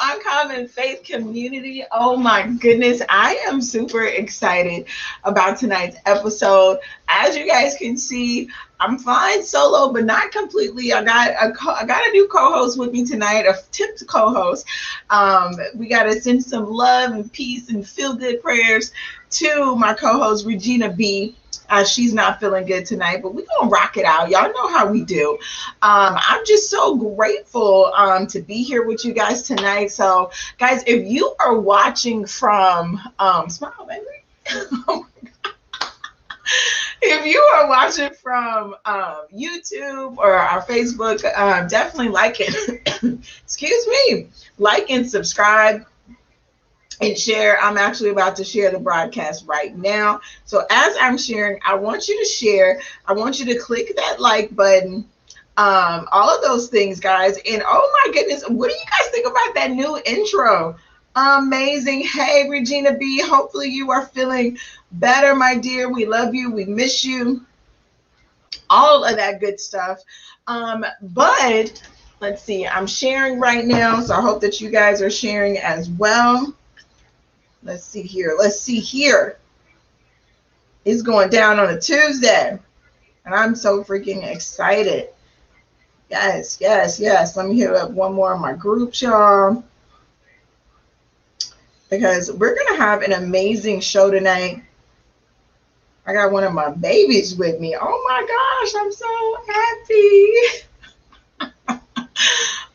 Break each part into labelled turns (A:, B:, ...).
A: Uncommon Faith community. Oh my goodness, I am super excited about tonight's episode. As you guys can see, I'm flying solo, but not completely. I got a new co-host with me tonight, a tipped co-host. We got to send some love and peace and feel good prayers to my co-host Regina B. She's not feeling good tonight, but we're gonna rock it out. Y'all know how we do. I'm just so grateful to be here with you guys tonight. So guys, if you are watching from smile baby. If you are watching from YouTube or our Facebook, definitely like it. Excuse me, like and subscribe and share. I'm actually about to share the broadcast right now. So as I'm sharing, I want you to share. I want you to click that like button. All of those things, guys. And oh my goodness, what do you guys think about that new intro? Amazing. Hey, Regina B. Hopefully you are feeling better, my dear. We love you. We miss you. All of that good stuff. But let's see. I'm sharing right now, so I hope that you guys are sharing as well. Let's see here. Let's see here. It's going down on a Tuesday, and I'm so freaking excited. Yes, yes, yes. Let me hit up one more of my groups, y'all, because we're going to have an amazing show tonight. I got one of my babies with me. Oh my gosh, I'm so happy.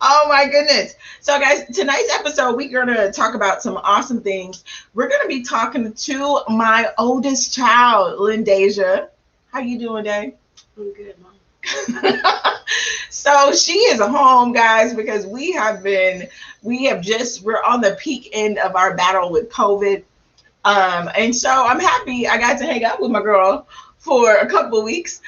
A: Oh my goodness. So guys, tonight's episode, we're going to talk about some awesome things. We're going to be talking to my oldest child, Lindasia. How you doing, Day?
B: I'm good, Mom.
A: So she is home, guys, because we're on the peak end of our battle with COVID. And so I'm happy I got to hang out with my girl for a couple of weeks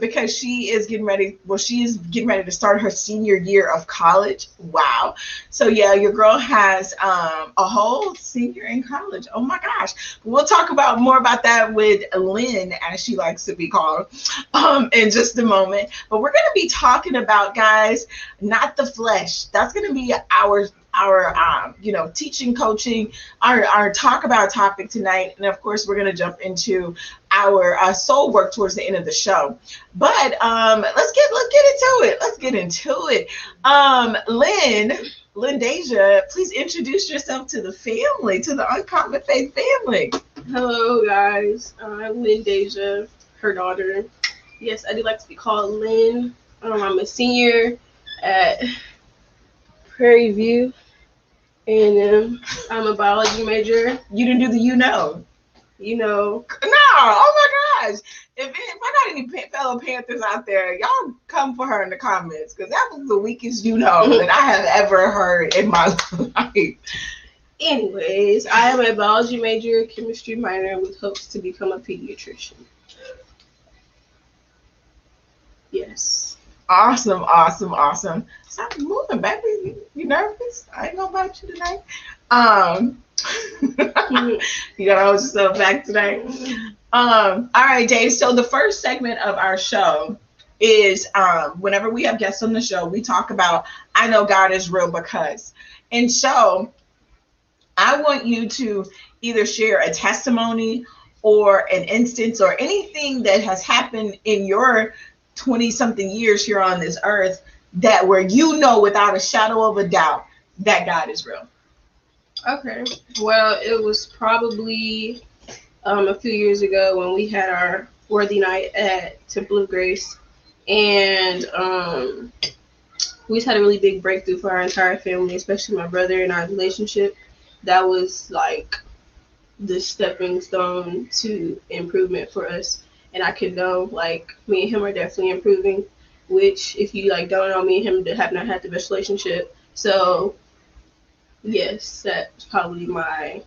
A: because she is getting ready to start her senior year of college. Wow. So yeah, your girl has a whole senior in college. Oh my gosh. We'll talk about more about that with Lynn, as she likes to be called, in just a moment. But we're going to be talking about, guys, not the flesh. That's going to be our teaching, coaching, our talk about topic tonight. And of course, we're going to jump into our soul work towards the end of the show. But let's get into it. Lindasia, please introduce yourself to the family, to the Uncommon Faith family.
B: Hello, guys. I'm Lindasia, her daughter. Yes, I do like to be called Lynn. I'm a senior at Prairie View, and I'm a biology major.
A: You didn't do the No. Oh my gosh. If I got any fellow Panthers out there, y'all come for her in the comments, because that was the weakest that I have ever heard in my life.
B: Anyways, I am a biology major, chemistry minor, with hopes to become a pediatrician. Yes.
A: Awesome. Stop moving, baby. You nervous? I ain't gonna bite you tonight. You gotta hold yourself back today. All right, Dave. So the first segment of our show is whenever we have guests on the show, we talk about I know God is real because. And so I want you to either share a testimony or an instance or anything that has happened in your 20-something years here on this earth that where without a shadow of a doubt that God is real.
B: Okay. Well, it was probably a few years ago when we had our worthy night at Temple of Grace, and we just had a really big breakthrough for our entire family, especially my brother and our relationship. That was like the stepping stone to improvement for us. And I could know, like, me and him are definitely improving, which, if you, like, don't know, me and him have not had the best relationship. So, yes, that's probably one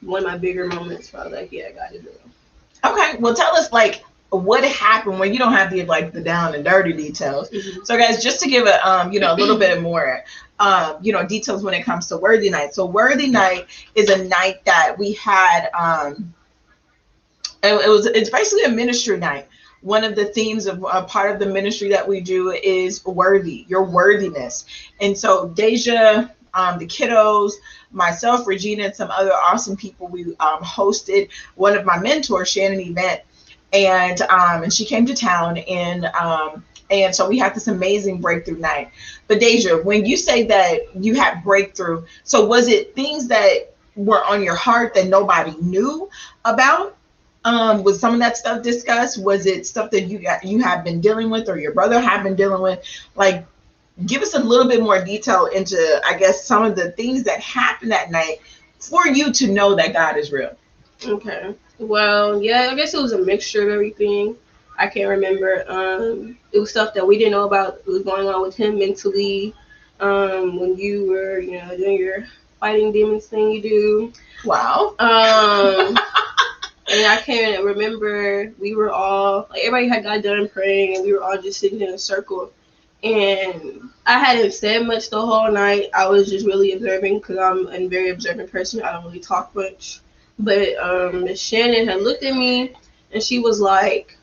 B: of my bigger moments where I was like, yeah, God is real. Okay,
A: well, tell us, like, what happened when you don't have the down and dirty details. Mm-hmm. So, guys, just to give a little bit more, details when it comes to Worthy Night. So, Worthy Night is a night that we had, it's basically a ministry night. One of the themes of a part of the ministry that we do is worthy, your worthiness. And so Deja, the kiddos, myself, Regina, and some other awesome people. We hosted one of my mentors, Shannon, event, and she came to town, and so we had this amazing breakthrough night. But Deja, when you say that you had breakthrough, so was it things that were on your heart that nobody knew about? Was some of that stuff discussed? Was it stuff that you have been dealing with, or your brother have been dealing with? Like, give us a little bit more detail into, I guess, some of the things that happened that night for you to know that God is real.
B: Okay. Well, yeah, I guess it was a mixture of everything. I can't remember. It was stuff that we didn't know about. It was going on with him mentally. When you were, doing your fighting demons thing you do.
A: Wow.
B: And I can remember we were all, like, everybody had got done praying, and we were all just sitting in a circle. And I hadn't said much the whole night. I was just really observing, because I'm a very observant person. I don't really talk much. But Miss Shannon had looked at me, and she's like,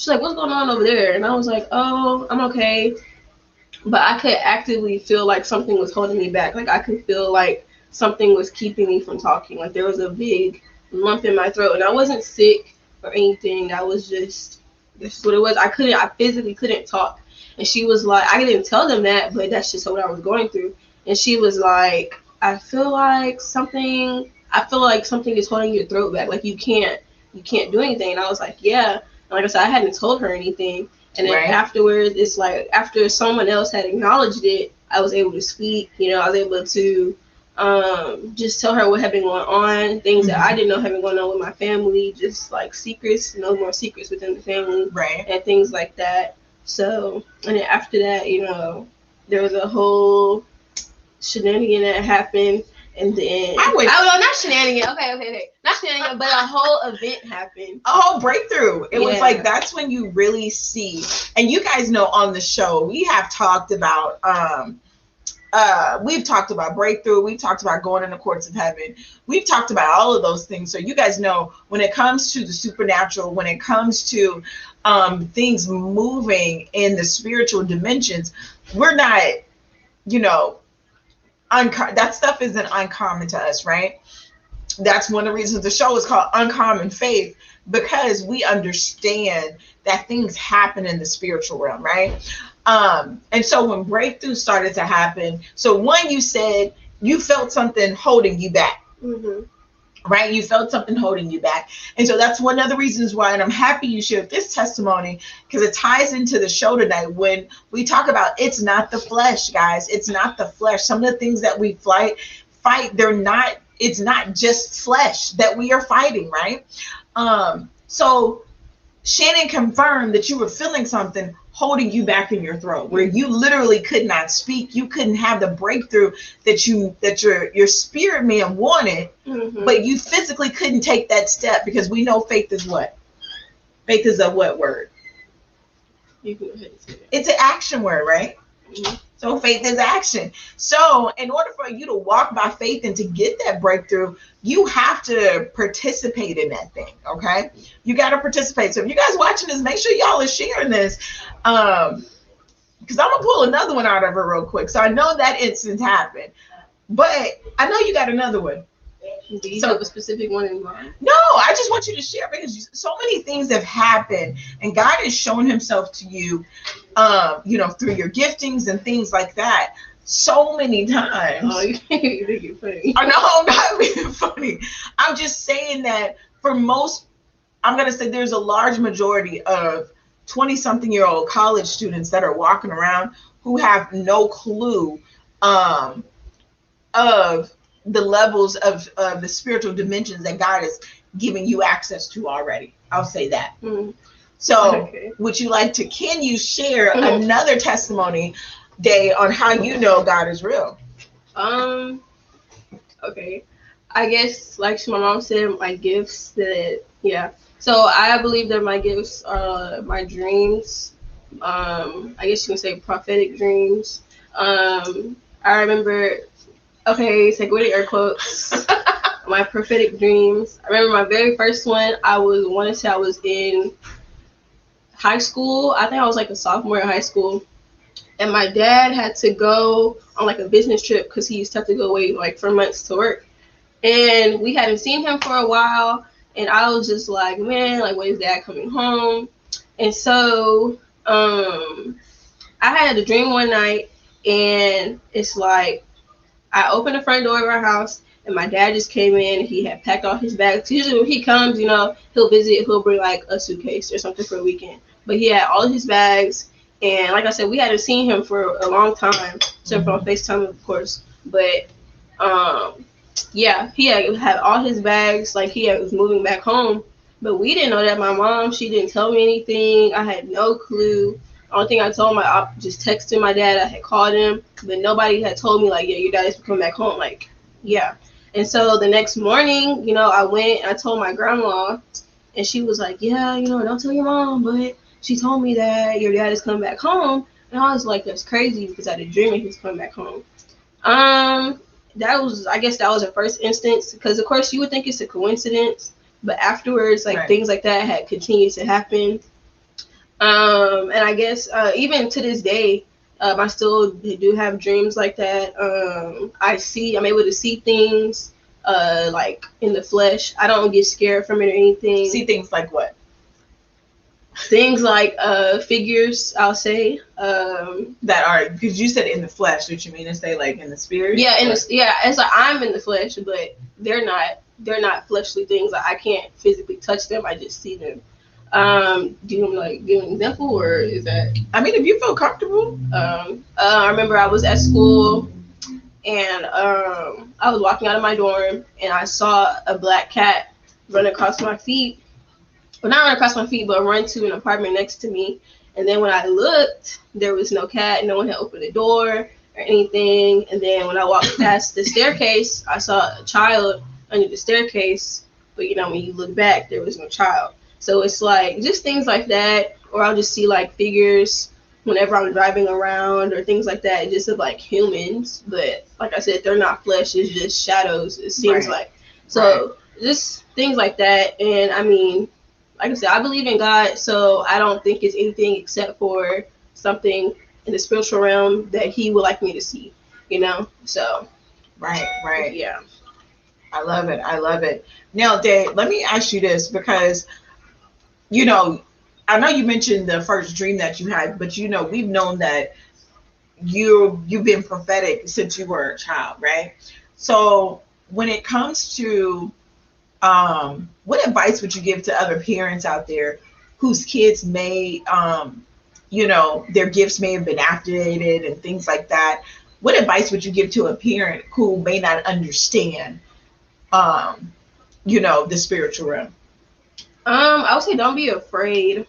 B: what's going on over there? And I was like, oh, I'm okay. But I could actively feel like something was holding me back. Like, I could feel like something was keeping me from talking. Like, there was a big lump in my throat, and I wasn't sick or anything. I was just, this is what it was. I physically couldn't talk. And she was like, I didn't tell them that, but that's just what I was going through. And she was like, I feel like something is holding your throat back. Like, you can't do anything. And I was like, yeah. And like I said, I hadn't told her anything. And then afterwards, it's like, after someone else had acknowledged it, I was able to speak. I was able to just tell her what had been going on, things that I didn't know had been going on with my family, just like secrets, no more secrets within the family, and things like that. So, and then after that, there was a whole shenanigan that happened, and then not shenanigan. Okay, not shenanigan, but a whole event happened.
A: A whole breakthrough. It was like, that's when you really see, and you guys know on the show we have talked about we've talked about breakthrough. We've talked about going in the courts of heaven. We've talked about all of those things. So you guys know, when it comes to the supernatural, when it comes to things moving in the spiritual dimensions, we're not, that stuff isn't uncommon to us, right? That's one of the reasons the show is called Uncommon Faith, because we understand that things happen in the spiritual realm, right? And so when breakthrough started to happen, so one, you said you felt something holding you back, right? You felt something holding you back. And so that's one of the reasons why, and I'm happy you shared this testimony, because it ties into the show tonight when we talk about, it's not the flesh, guys. It's not the flesh. Some of the things that we fight, it's not just flesh that we are fighting, right? So Shannon confirmed that you were feeling something holding you back in your throat, where you literally could not speak. You couldn't have the breakthrough that your spirit man wanted, but you physically couldn't take that step, because we know faith is what? Faith is a what word?
B: You can go ahead and say that.
A: It's an action word, right? So faith is action. So in order for you to walk by faith and to get that breakthrough, you have to participate in that thing, okay? You got to participate. So if you guys watching this, make sure y'all are sharing this, because I'm going to pull another one out of her real quick. So I know that instance happened, but I know you got another one.
B: Do you have a specific one in mind?
A: No, I just want you to share, because so many things have happened, and God has shown himself to you, through your giftings and things like that, so many times.
B: Oh, you think you're funny.
A: No, I'm not being funny. I'm just saying that for most, I'm going to say there's a large majority of 20-something-year-old college students that are walking around who have no clue of the levels of the spiritual dimensions that God is giving you access to already. I'll say that. So can you share another testimony, Day, on how you know God is real?
B: Okay. I guess, like my mom said, my gifts, So I believe that my gifts are my dreams. I guess you can say prophetic dreams. I remember, take away the air quotes. My prophetic dreams. I remember my very first one. I was in high school. I think I was like a sophomore in high school. and my dad had to go on like a business trip because he used to have to go away like for months to work, and we hadn't seen him for a while, and I was just like, man, like when is dad coming home? And so I had a dream one night, and it's like I opened the front door of our house, and my dad just came in. And he had packed all his bags. Usually when he comes, you know, he'll visit. He'll bring like a suitcase or something for a weekend. But he had all his bags, and like I said, we hadn't seen him for a long time, except for on FaceTime, of course. But yeah, he had all his bags. Like was moving back home. But we didn't know that. My mom, she didn't tell me anything. I had no clue. Only thing I told I just texted my dad. I had called him, but nobody had told me like, yeah, your dad is coming back home. Like, yeah. And so the next morning, you know, I went and I told my grandma, and she was like, yeah, you know, don't tell your mom, but she told me that your dad is coming back home. And I was like, that's crazy because I had a dream he was coming back home. I guess that was the first instance, because of course you would think it's a coincidence, but afterwards, like things like that had continued to happen. And I guess even to this day, I still do have dreams like that. I'm able to see things like in the flesh. I don't get scared from it or anything.
A: See things like what?
B: Things like figures, I'll say.
A: That are, because you said in the flesh, what you mean to say, like in the spirit?
B: Yeah, it's like I'm in the flesh, but they're not fleshly things. Like, I can't physically touch them. I just see them. Do you want to like give an example, or is that?
A: I mean, if you feel comfortable.
B: I remember I was at school, and I was walking out of my dorm, and I saw a black cat run across my feet. Well, not run across my feet, but run to an apartment next to me. And then when I looked, there was no cat. No one had opened the door or anything. And then when I walked past the staircase, I saw a child under the staircase. But you know, when you look back, there was no child. So it's like just things like that, or I'll just see like figures whenever I'm driving around or things like that, just of like humans. But like I said, they're not flesh, it's just shadows, it seems like. So just things like that. And I mean, like I said, I believe in God, so I don't think it's anything except for something in the spiritual realm that he would like me to see, you know? So.
A: Right.
B: Yeah.
A: I love it. Now, Dave, let me ask you this, because you know, I know you mentioned the first dream that you had, but you know, we've known that you've been prophetic since you were a child, right? So when it comes to what advice would you give to other parents out there whose kids may you know, their gifts may have been activated and things like that? What advice would you give to a parent who may not understand you know, the spiritual realm?
B: I would say don't be afraid,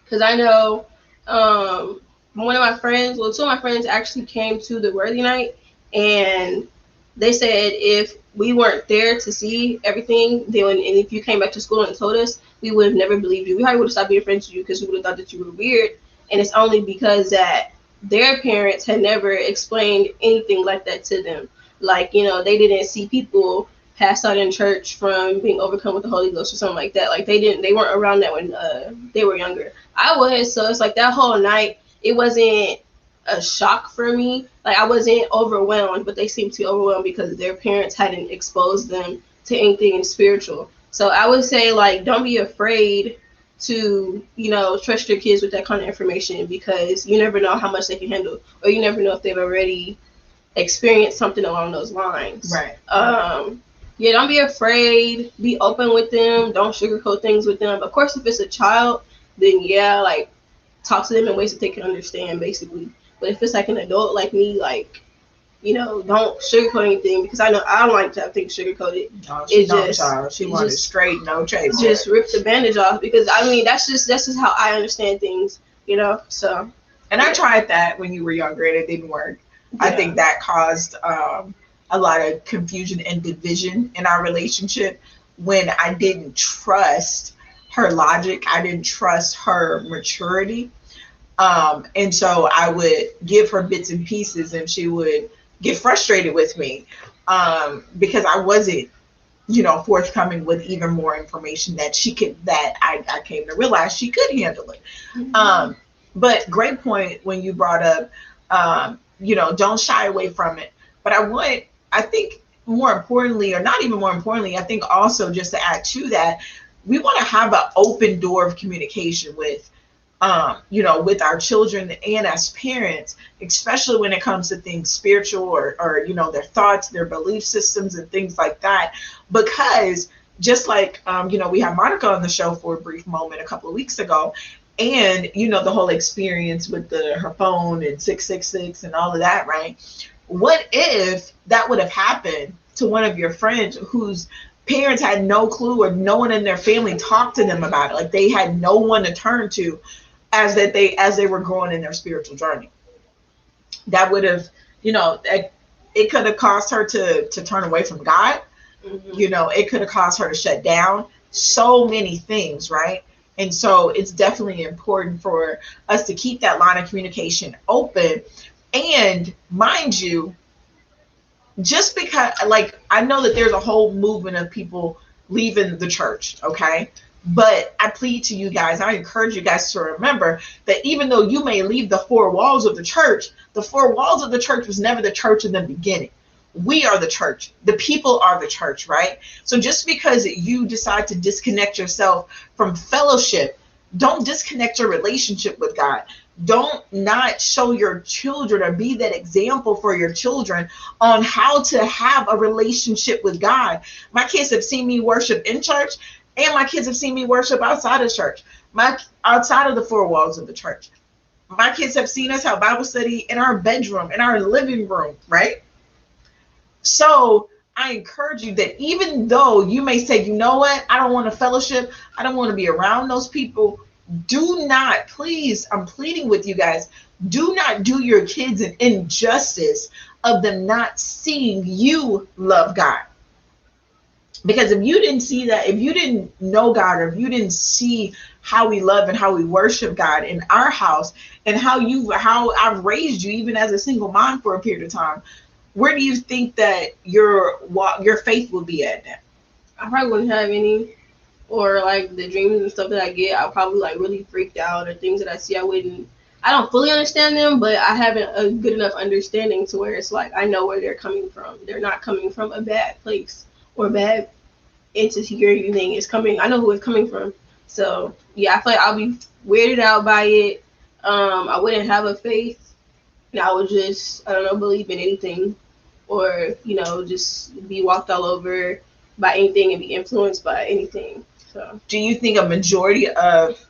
B: because I know two of my friends actually came to the Worthy Night, and they said if we weren't there to see everything, then and if you came back to school and told us, we would have never believed you. We probably would have stopped being friends with you because we would have thought that you were weird. And it's only because that their parents had never explained anything like that to them. Like, you know, they didn't see people passed out in church from being overcome with the Holy Ghost or something like that. Like they weren't around that when they were younger. I was, so it's like that whole night, it wasn't a shock for me. Like I wasn't overwhelmed, but they seemed to be overwhelmed because their parents hadn't exposed them to anything spiritual. So I would say, like, don't be afraid to, you know, trust your kids with that kind of information, because you never know how much they can handle, or you never know if they've already experienced something along those lines.
A: Right.
B: Yeah, don't be afraid. Be open with them. Don't sugarcoat things with them. Of course, if it's a child, then yeah, like talk to them in ways that they can understand, basically. But if it's like an adult like me, like, you know, don't sugarcoat anything, because I know I don't like to have things sugarcoated.
A: No, she don't, child. She wanted straight, no chase.
B: Just rip the bandage off, because I mean that's just how I understand things, you know. So.
A: And I tried that when you were younger, and it didn't work. Yeah. I think that caused a lot of confusion and division in our relationship when I didn't trust her logic. I didn't trust her maturity. And so I would give her bits and pieces, and she would get frustrated with me because I wasn't, you know, forthcoming with even more information that I came to realize she could handle it. Mm-hmm. But great point when you brought up, don't shy away from it. But I think more importantly, or not even more importantly, I think also just to add to that, we want to have an open door of communication with our children and as parents, especially when it comes to things spiritual or their thoughts, their belief systems, and things like that. Because just like, we had Monica on the show for a brief moment a couple of weeks ago, and the whole experience with her phone and 666 and all of that, right? What if that would have happened to one of your friends whose parents had no clue, or no one in their family talked to them about it? Like, they had no one to turn to as they were growing in their spiritual journey. That would have, it could have caused her to turn away from God. It could have caused her to shut down. So many things, right? And so it's definitely important for us to keep that line of communication open. And mind you, just because, like, I know that there's a whole movement of people leaving the church, okay? But I plead to you guys, I encourage you guys to remember that even though you may leave the four walls of the church was never the church in the beginning. We are the church. The people are the church, right? So just because you decide to disconnect yourself from fellowship, don't disconnect your relationship with God. Don't not show your children or be that example for your children on how to have a relationship with God. My kids have seen me worship in church, and my kids have seen me worship outside of church, outside of the four walls of the church. My kids have seen us have Bible study in our bedroom, in our living room, right? So I encourage you that even though you may say, you know what, I don't want to fellowship, I don't want to be around those people, do not, please, I'm pleading with you guys, do not do your kids an injustice of them not seeing you love God. Because if you didn't see that, if you didn't know God, or if you didn't see how we love and how we worship God in our house, and how I've raised you even as a single mom for a period of time, where do you think that your faith will be at now?
B: I probably wouldn't have any, or like the dreams and stuff that I get, I'll probably like really freaked out, or things that I see I don't fully understand them, but I haven't a good enough understanding to where it's like I know where they're coming from. They're not coming from a bad place or bad entity or anything. It's coming. I know who it's coming from. So yeah, I feel like I'll be weirded out by it. I wouldn't have a faith, and I would just, I don't know, believe in anything, or just be walked all over by anything and be influenced by anything. So
A: do you think a majority of,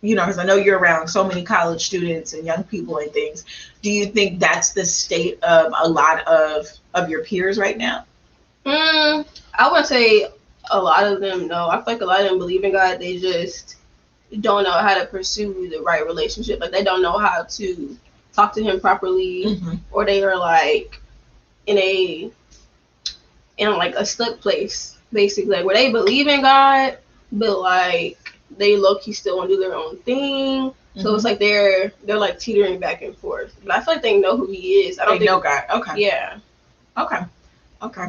A: because I know you're around so many college students and young people and things, do you think that's the state of a lot of your peers right now?
B: I wouldn't say a lot of them, no. I feel like a lot of them believe in God. They just don't know how to pursue the right relationship. Like, they don't know how to talk to him properly, or they are like in like a stuck place, basically, like where they believe in God, but like they low-key still want to do their own thing. So it's like they're like teetering back and forth. But I feel like they know who he is.
A: They know God. Okay.
B: Yeah.
A: Okay.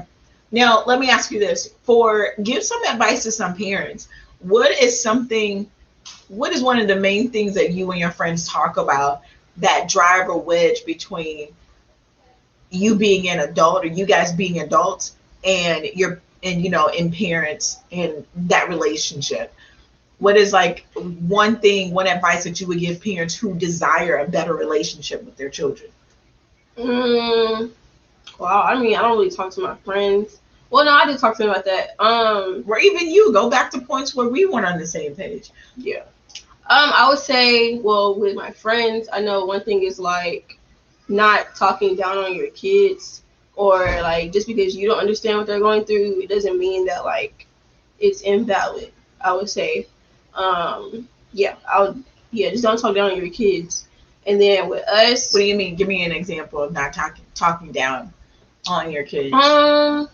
A: Now let me ask you this: give some advice to some parents. What is one of the main things that you and your friends talk about that drive a wedge between you being an adult, or you guys being adults, and in parents in that relationship? What is like one advice that you would give parents who desire a better relationship with their children?
B: Wow, I mean, I don't really talk to my friends. Well, no, I do talk to them about that.
A: Or even you go back to points where we weren't on the same page.
B: Yeah. I would say, well, with my friends, I know one thing is like not talking down on your kids, or like just because you don't understand what they're going through, it doesn't mean that like it's invalid. I would say, just don't talk down on your kids. And then with us,
A: what do you mean? Give me an example of not talking down on your kids.
B: An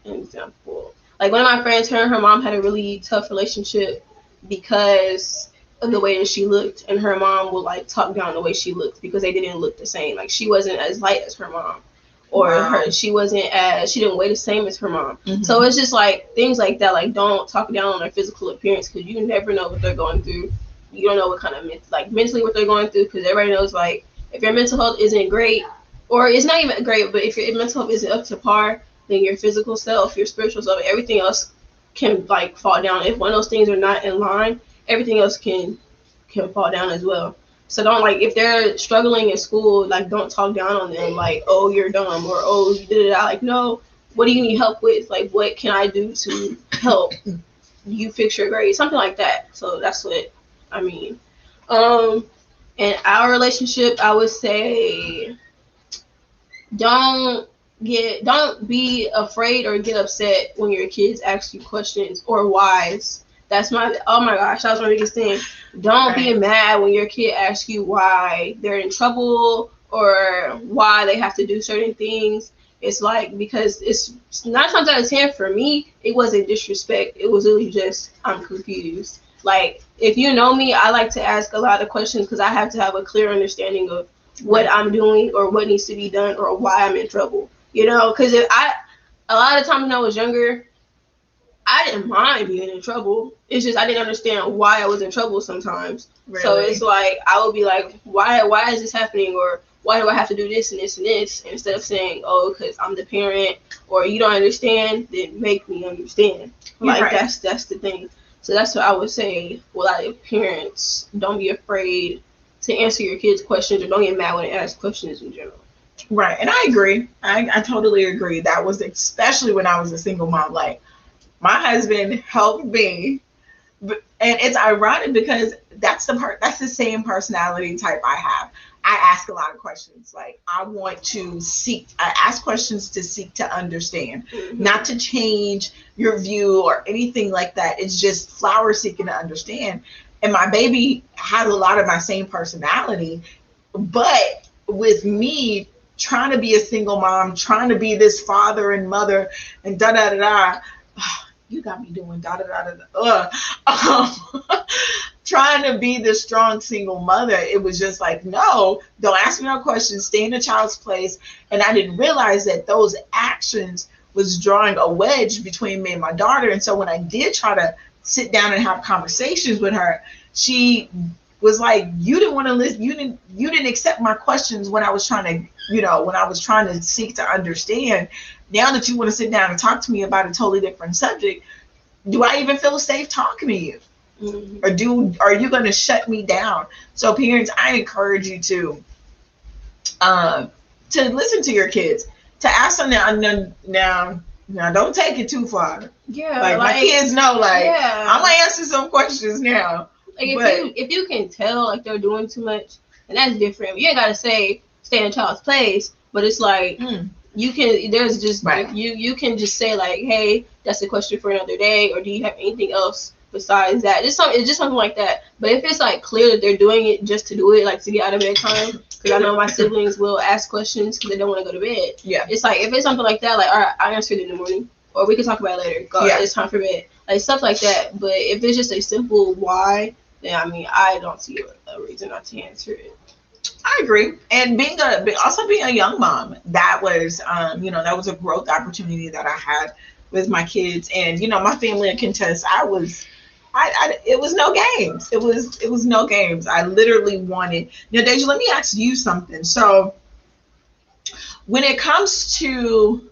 B: example, like one of my friends, her and her mom had a really tough relationship because of the way that she looked, and her mom would like talk down the way she looked because they didn't look the same. Like, she wasn't as light as her mom, or she didn't weigh the same as her mom. So it's just like things like that. Like, don't talk down on their physical appearance, because you never know what they're going through. you don't know what kind of mentally what they're going through, because everybody knows like if your mental health isn't great, or it's not even great, but if your mental health isn't up to par, then your physical self, your spiritual self, everything else can like fall down. If one of those things are not in line, everything else can fall down as well. So don't like if they're struggling in school, like don't talk down on them like, oh, you're dumb, or oh, you did it. Like, no, what do you need help with? Like, what can I do to help you fix your grades? Something like that. So that's what I mean. In our relationship, I would say don't be afraid or get upset when your kids ask you questions or whys. That's oh my gosh, that was my biggest thing. Don't be mad when your kid asks you why they're in trouble or why they have to do certain things. It's like, because it's 9 times out of 10 for me, it wasn't disrespect. It was really just, I'm confused. Like, if you know me, I like to ask a lot of questions because I have to have a clear understanding of what I'm doing or what needs to be done or why I'm in trouble. You know, because a lot of times when I was younger, I didn't mind being in trouble. It's just I didn't understand why I was in trouble sometimes. Really? So it's like I would be like, why is this happening, or why do I have to do this and this and this, instead of saying, oh, because I'm the parent, or you don't understand, then make me understand. Like that's the thing. So that's what I would say. Well, like, parents, don't be afraid to answer your kids' questions, or don't get mad when they ask questions in general.
A: Right, and I agree. I totally agree. That was especially when I was a single mom. Like, my husband helped me, and it's ironic because that's the same personality type I have. I ask a lot of questions. Like, I ask questions to seek to understand, not to change your view or anything like that. It's just flower seeking to understand. And my baby has a lot of my same personality, but with me trying to be a single mom, trying to be this father and mother and you got me doing trying to be the strong single mother. It was just like, no, don't ask me no questions, stay in the child's place. And I didn't realize that those actions was drawing a wedge between me and my daughter. And so when I did try to sit down and have conversations with her, she was like, you didn't want to listen, you didn't accept my questions when I was trying to seek to understand. Now that you want to sit down and talk to me about a totally different subject, do I even feel safe talking to you? Or are you going to shut me down? So parents, I encourage you to listen to your kids, to ask them now, don't take it too far.
B: Yeah,
A: like my kids know, I'm gonna answer some questions now.
B: Like, if you can tell like they're doing too much, and that's different. You ain't gotta say stay in a child's place, but it's like you can. There's just you can just say like, hey, that's a question for another day, or do you have anything else besides that? It's just something like that. But if it's like clear that they're doing it just to do it, like to get out of bedtime, because I know my siblings will ask questions because they don't want to go to bed. Yeah, it's like if it's something like that, like, all right, I answered it in the morning, or we can talk about it later. It's time for bed, like stuff like that. But if it's just a simple why, then I mean, I don't see a reason not to answer it.
A: I agree. And being a young mom, that was that was a growth opportunity that I had with my kids. And my family can contest, it was no games. It was no games. I literally wanted. Now, Deja, let me ask you something. So when it comes to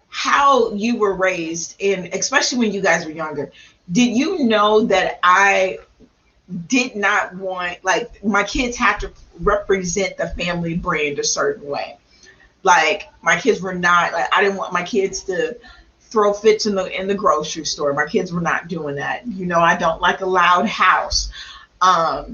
A: how you were raised, and especially when you guys were younger, did you know that I did not want, like, my kids had to represent the family brand a certain way? Like, my kids were not, like, I didn't want my kids to throw fits in the grocery store. My kids were not doing that. I don't like a loud house. My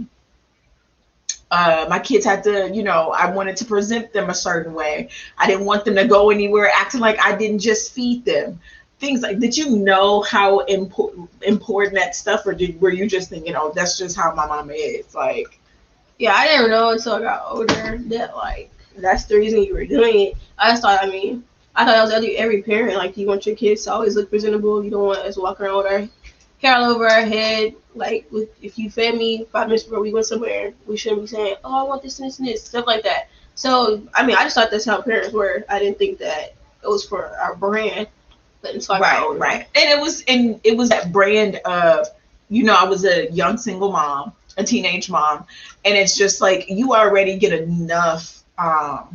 A: kids had to, I wanted to present them a certain way. I didn't want them to go anywhere acting like I didn't just feed them. Things like, did you know how important that stuff, or were you just thinking, that's just how my mama is? Like,
B: yeah, I didn't know until I got older that, like, that's the reason you were doing it. I thought that was every parent. Like, you want your kids to always look presentable. You don't want us to walk around with our hair all over our head. Like, if you fed me 5 minutes before we went somewhere, we shouldn't be saying, oh, I want this and this and this, stuff like that. So, I just thought that's how parents were. I didn't think that it was for our brand. But it's like,
A: right. And it was that brand of I was a young single mom, a teenage mom, and it's just like you already get enough.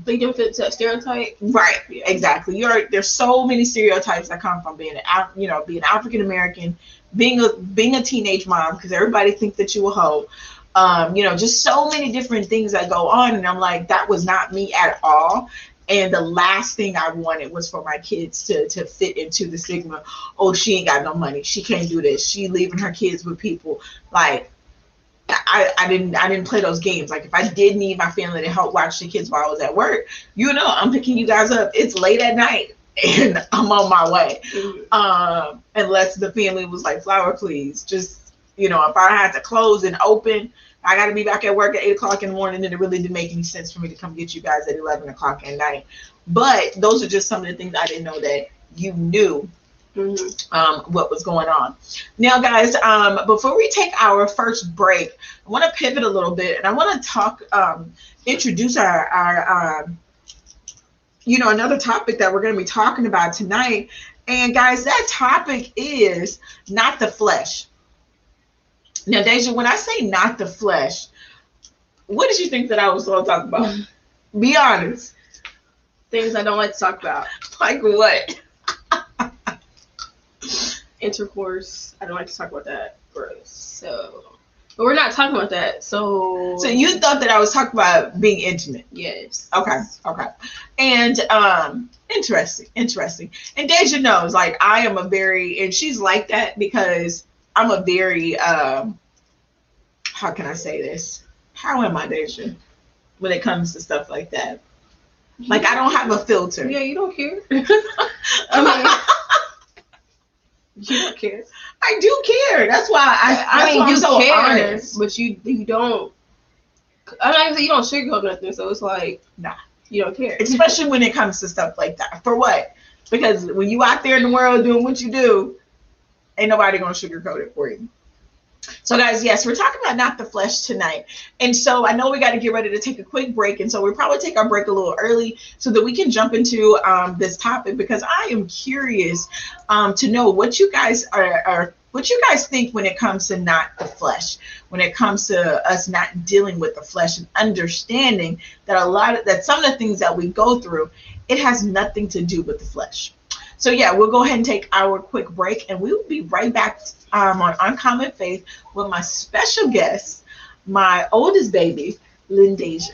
B: They don't fit that stereotype.
A: Right, yeah. Exactly. There's so many stereotypes that come from being being African American, being a teenage mom, because everybody thinks that you a hoe. Just so many different things that go on, and I'm like, that was not me at all. And the last thing I wanted was for my kids to fit into the stigma. Oh, she ain't got no money. She can't do this. She leaving her kids with people. Like, I didn't play those games. Like, if I did need my family to help watch the kids while I was at work, I'm picking you guys up. It's late at night and I'm on my way. Unless the family was like, Flower, please, just, if I had to close and open, I got to be back at work at 8 o'clock in the morning, and it really didn't make any sense for me to come get you guys at 11 o'clock at night. But those are just some of the things I didn't know that you knew what was going on. Now, guys, before we take our first break, I want to pivot a little bit, and I want to talk, introduce our another topic that we're going to be talking about tonight. And guys, that topic is not the flesh. Now, Deja, when I say not the flesh, what did you think that I was going to talk about? Be honest.
B: Things I don't like to talk about.
A: Like what?
B: Intercourse. I don't like to talk about that. Gross. But we're not talking about that. So
A: you thought that I was talking about being intimate?
B: Yes.
A: Okay. And interesting. And Deja knows, like, I am and she's like that because I'm a very, how can I say this? How am I, Deja, when it comes to stuff like that? Like, I don't have a filter.
B: Yeah, you don't care. I mean, you don't care.
A: I do care. That's why I'm so
B: care,
A: honest.
B: But you don't. I'm not gonna say you don't sugarcoat nothing. So it's like,
A: nah,
B: you don't care.
A: Especially when it comes to stuff like that. For what? Because when you out there in the world doing what you do, ain't nobody gonna sugarcoat it for you. So, guys, yes, we're talking about not the flesh tonight. And so I know we got to get ready to take a quick break. And so we'll probably take our break a little early so that we can jump into this topic, because I am curious to know what you guys what you guys think when it comes to not the flesh, when it comes to us not dealing with the flesh and understanding that some of the things that we go through, it has nothing to do with the flesh. So yeah, we'll go ahead and take our quick break, and we will be right back on Uncommon Faith with my special guest, my oldest baby, Lindasia.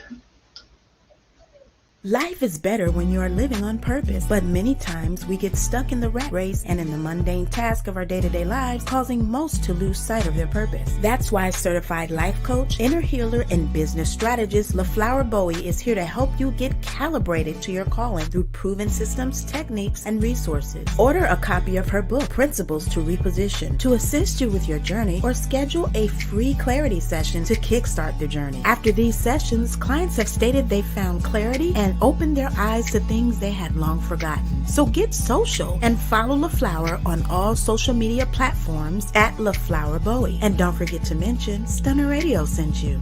C: Life is better when you are living on purpose, but many times we get stuck in the rat race and in the mundane task of our day-to-day lives, causing most to lose sight of their purpose. That's why certified life coach, inner healer, and business strategist Laflower Bowie is here to help you get calibrated to your calling through proven systems, techniques, and resources. Order a copy of her book, Principles to Reposition, to assist you with your journey, or schedule a free clarity session to kickstart the journey. After these sessions, clients have stated they found clarity and opened their eyes to things they had long forgotten. So get social and follow Laflower on all social media platforms at Laflower Bowie. And don't forget to mention Stunner Radio sent you.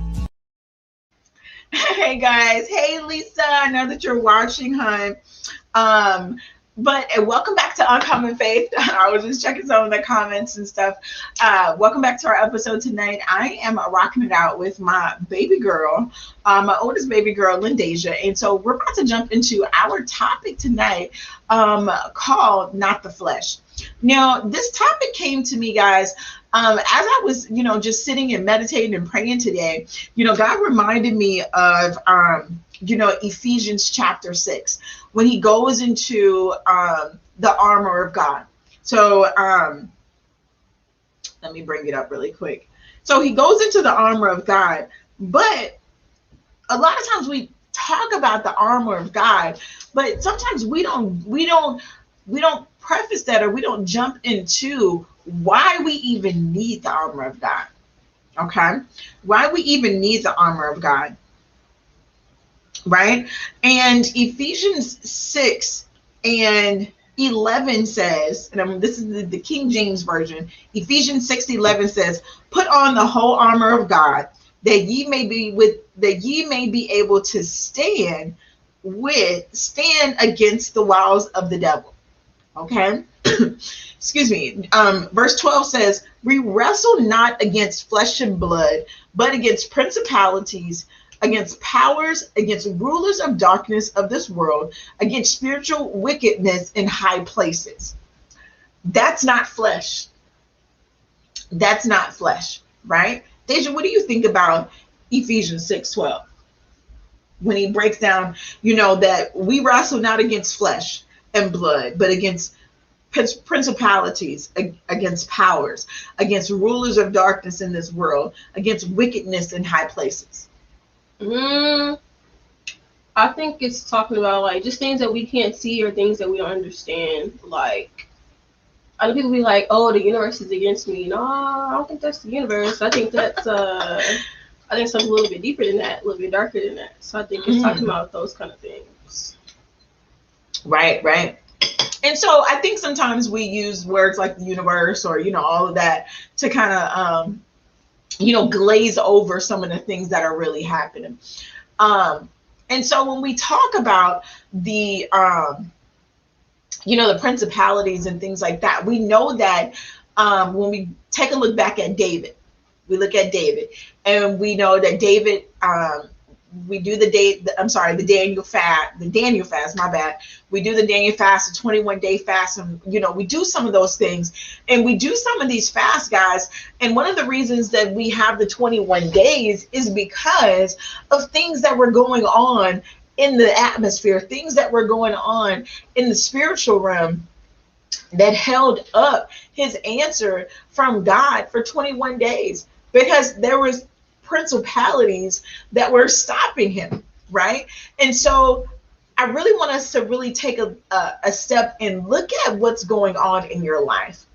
A: Hey guys, hey Lisa, I know that you're watching, hon. But welcome back to Uncommon Faith. I was just checking some of the comments and stuff. Welcome back to our episode tonight. I am rocking it out with my baby girl, my oldest baby girl, Lindasia. And so we're about to jump into our topic tonight, called Not the Flesh. Now, this topic came to me, guys, as I was, just sitting and meditating and praying today. God reminded me of, Ephesians chapter 6, when he goes into the armor of God. So let me bring it up really quick. So he goes into the armor of God, but a lot of times we talk about the armor of God, but sometimes we don't preface that, or we don't jump into why we even need the armor of God. Okay? Why we even need the armor of God. Right? And Ephesians 6 and 11 says, and this is the King James Version, Ephesians 6:11 says, "Put on the whole armor of God, that ye may be able to stand against the wiles of the devil." Okay. Excuse me. Verse 12 says, we wrestle not against flesh and blood, but against principalities, against powers, against rulers of darkness of this world, against spiritual wickedness in high places. That's not flesh. That's not flesh, right? Deja, what do you think about Ephesians 6:12? When he breaks down, that we wrestle not against flesh and blood, but against principalities, against powers, against rulers of darkness in this world, against wickedness in high places.
B: I think it's talking about like just things that we can't see or things that we don't understand. Like, other people be like, "Oh, the universe is against me." No, I don't think that's the universe. I think that's I think something a little bit deeper than that, a little bit darker than that. So I think it's talking about those kind of things.
A: Right. And so I think sometimes we use words like the universe or, all of that to kind of, glaze over some of the things that are really happening. And so when we talk about the, the principalities and things like that, we know that when we take a look back at David, we look at David and we know that David, we do the Daniel fast, my bad. We do the Daniel fast, the 21-day fast, and we do some of those things, and we do some of these fasts, guys. And one of the reasons that we have the 21 days is because of things that were going on in the atmosphere, things that were going on in the spiritual realm that held up his answer from God for 21 days, because there was principalities that were stopping him, right? And so I really want us to really take a step and look at what's going on in your life.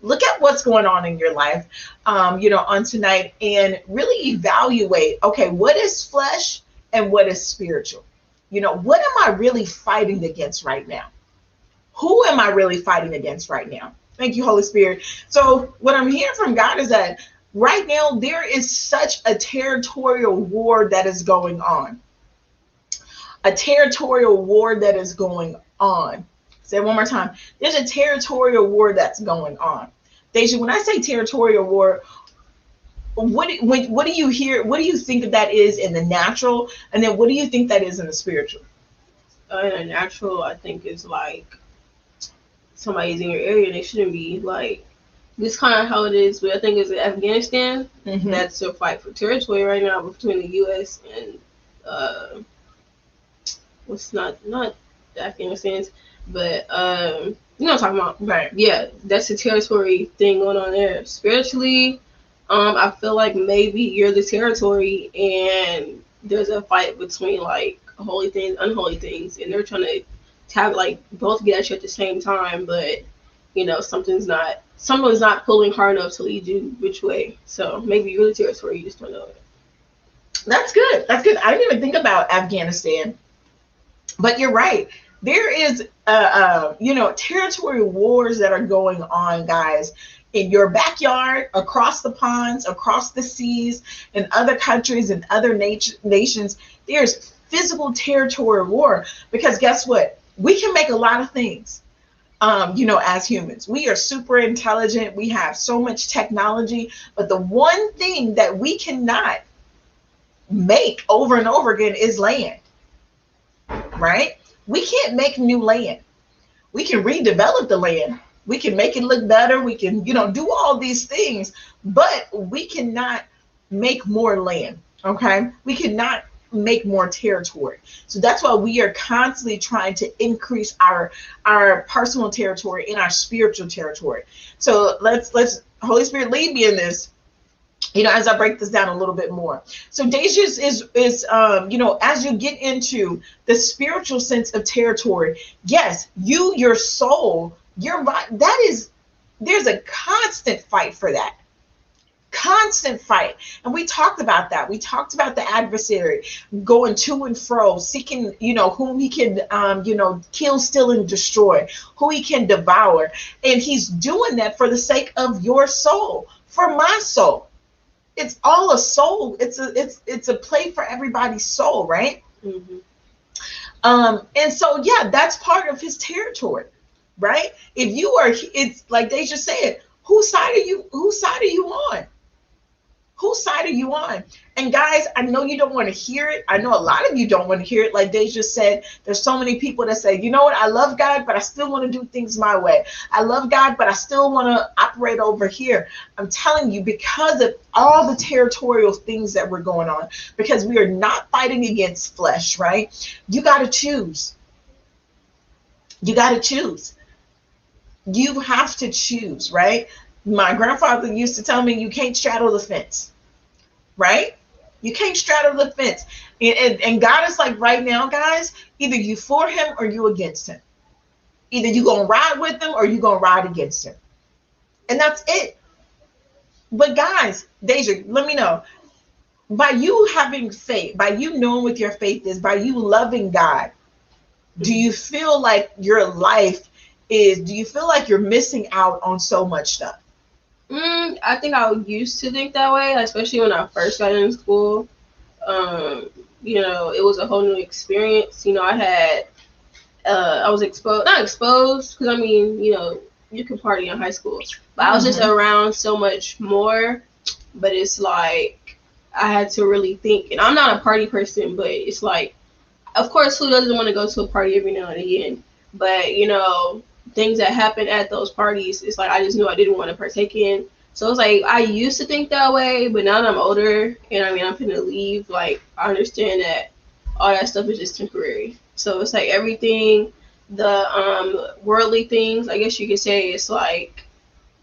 A: Look at what's going on in your life, on tonight, and really evaluate, okay, what is flesh and what is spiritual? What am I really fighting against right now? Who am I really fighting against right now? Thank you, Holy Spirit. So what I'm hearing from God is that right now, there is such a territorial war that is going on. A territorial war that is going on. Say it one more time. There's a territorial war that's going on. Deja, when I say territorial war, what do you hear? What do you think that is in the natural? And then what do you think that is in the spiritual?
B: In the natural, I think is like somebody's in your area and they shouldn't be. Like, this kind of how it is, but I think it's Afghanistan. Mm-hmm. That's a fight for territory right now between the U.S. and what's not Afghanistan's, but you know what I'm talking about,
A: right?
B: Yeah, that's a territory thing going on there. Spiritually, I feel like maybe you're the territory, and there's a fight between like holy things, unholy things, and they're trying to have like both get at you at the same time, but something's not pulling hard enough to lead you which way. So maybe you're the territory, you just don't know it.
A: That's good. I didn't even think about Afghanistan, but you're right. There is, territorial wars that are going on, guys, in your backyard, across the ponds, across the seas, in other countries and other nations. There's physical territorial war, because guess what? We can make a lot of things. As humans, we are super intelligent. We have so much technology, but the one thing that we cannot make over and over again is land, right? We can't make new land. We can redevelop the land. We can make it look better. We can, do all these things, but we cannot make more land. Okay. We cannot make more territory. So that's why we are constantly trying to increase our personal territory and our spiritual territory. So let's Holy Spirit lead me in this, as I break this down a little bit more. So Deja is as you get into the spiritual sense of territory, yes, your soul, your body, there's a constant fight for that. Constant fight. And we talked about that. We talked about the adversary going to and fro, seeking, whom he can, kill, steal, and destroy, who he can devour. And he's doing that for the sake of your soul, for my soul. It's all a soul. It's a play for everybody's soul, right? Mm-hmm. And so, yeah, that's part of his territory. right? If you are, it's like they just said, whose side are you? Whose side are you on? Whose side are you on? And guys, I know you don't want to hear it. I know a lot of you don't want to hear it. Like they just said, there's so many people that say, you know what? I love God, but I still want to do things my way. I love God, but I still want to operate over here. I'm telling you, because of all the territorial things that were going on, because we are not fighting against flesh, right? You got to choose. You got to choose. You have to choose, right? My grandfather used to tell me, you can't straddle the fence, right? You can't straddle the fence. And God is like, right now, guys, either you for him or you against him. Either you going to ride with him or you going to ride against him. And that's it. But guys, Deja, let me know. By you having faith, by you knowing what your faith is, by you loving God, do you feel like your life is, do you feel like you're missing out on so much stuff?
B: I think I used to think that way, especially when I first got into school. You know, it was a whole new experience. You know, I was not exposed, because I mean, you know, you can party in high school, but I was just around so much more. But it's like, I had to really think, and I'm not a party person, but it's like, of course, who doesn't want to go to a party every now and again? But, you know, things that happen at those parties, it's like I just knew I didn't want to partake in. So it's like I used to think that way, but now that I'm older and I mean I'm finna leave, like I understand that all that stuff is just temporary. So it's like everything, the worldly things, I guess you could say, it's like